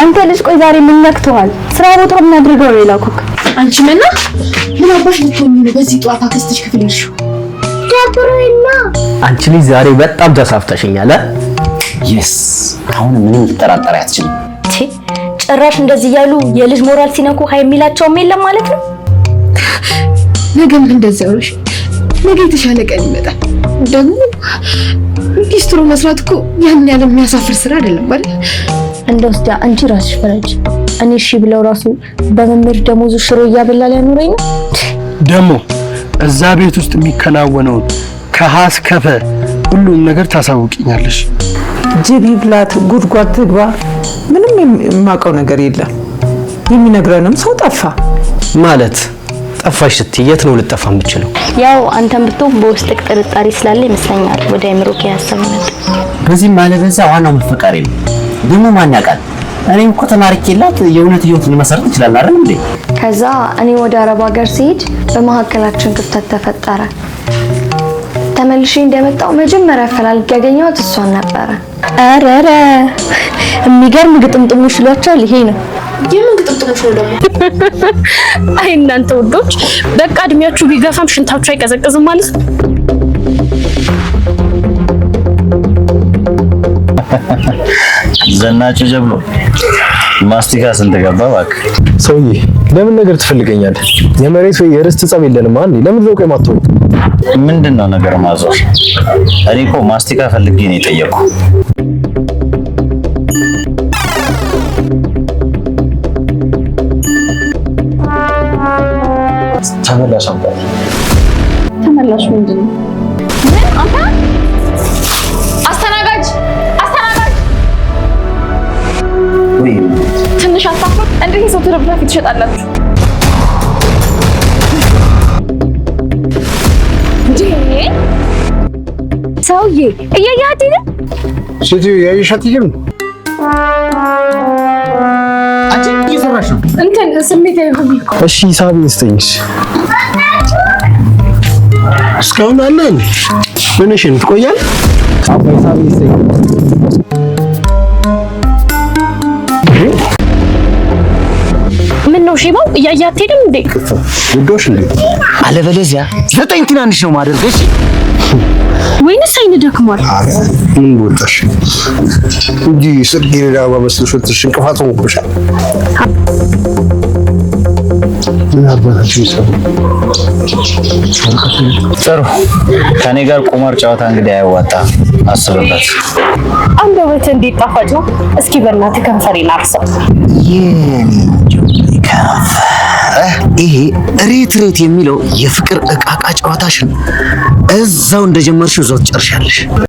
አንተ ልጅ ቆይ ዛሬ ምን ነክተዋል? ስራ ቦታ ምን አድርገው ነው የላኩክ? አንቺ ምን አባሽ ልትሆኚ ነው በዚህ ጧት አክስትሽ ክፍል ይልሽው? ደብሮይና አንቺ ልጅ ዛሬ በጣም ተሳፍተሽኛል። የስ አሁን ምንም ልትጠራጠሪ አትችልም። ጭራሽ እንደዚህ ያሉ የልጅ ሞራል ሲነኩ ሃይ የሚላቸውም የለም ማለት ነው። ነገም እንደዛው ነሽ። ነገ የተሻለ ቀን ይመጣል። ደግሞ ቢስትሮ መስራት እኮ ያን ያለ የሚያሳፍር ስራ አይደለም አይደል? እንደው እስቲ አንቺ ራስሽ ፈረጅ። እኔ እሺ ብለው ራሱ በመምህር ደሞዙ ሽሮ እያበላል ያኑረኝ ነው። ደግሞ እዛ ቤት ውስጥ የሚከናወነውን ከሀስ ከፈ ሁሉም ነገር ታሳውቂኛለሽ። ጅብ ይብላት ጉድጓድ ትግባ። ምንም የማውቀው ነገር የለም። የሚነግረንም ሰው ጠፋ ማለት ጠፋሽ ስትይ የት ነው ልጠፋ የምችለው? ያው አንተም ብትሆን በውስጥ ጥርጣሬ ስላለ ይመስለኛል ወደ አይምሮክ ያሰብነው። በዚህ ማለበዛ ዋናው መፈቀሬ ነው። ደግሞ ማን ያውቃል? እኔም እኮ ተማርኬላት የእውነት ህይወት ልመሰረት ይችላል አይደል እንዴ? ከዛ እኔ ወደ አረብ ሀገር ሲሄድ በመሀከላችን ክፍተት ተፈጠረ። ተመልሼ እንደመጣው መጀመሪያ ፈላልግ ያገኘኋት እሷን ነበረ። አረረ የሚገርም ግጥምጥሞሽ ይሏቸዋል። ይሄ ነው የምን ግጥምጥሞሽ ነው ደግሞ? አይ እናንተ ውዶች በቃ እድሜያችሁ ቢገፋም ሽንታችሁ አይቀዘቅዝም ማለት ነው። ዘናጭ ጀብሎ ማስቲካ ስንት ገባ እባክህ? ሰውዬ ለምን ነገር ትፈልገኛለህ? የመሬት ወይ የርስት ጸብ የለንም አንዴ። ለምን ነው ቆይ ማጥቶ? ምንድነው ነገር ማዞር? እኔ እኮ ማስቲካ ፈልጌ ነው የጠየቁ። ተመላሽ ምንድነው? ምን አንተ አስተናጋጅ ወይ ትንሽ አታፍሩ? እንዴት ሰው ትርፍራፊ ትሸጣላችሁ? እንዴ ሰውዬ እያያት ነው። ሴትዮ ያይሻት ይም አንቺ እየሰራሽ ነው? እንትን ስሜት አይሆንም። እሺ ሂሳብ ይስጠኝሽ። እስካሁን አለን ምንሽን ትቆያል? አባ ሂሳብ ይስጠኝ። ምን ነው ሺባው እያያት ሄድም እንዴ? ውዶሽ እንዴ? አለበለዚያ 9 ትናንሽ ነው ማደርገሽ። ወይንስ አይን ደክሟል? ምን ቦታሽ እንጂ ጽጌረዳ ባመስልሽ ወጥሽ እንቅፋት ሆንኩብሻል። ምን አባታችሁ ይሰሩ። ጥሩ ከኔ ጋር ቁማር ጨዋታ እንግዲህ አያዋጣ፣ አስብበት። አንደበት እንዴት ጣፋጭ ነው። እስኪ በእናትህ ከንፈሬን አርሰው። ይሄ ሬት የሚለው የፍቅር እቃቃ ጨዋታሽን እዛው እንደጀመርሽው እዛው ትጨርሻለሽ።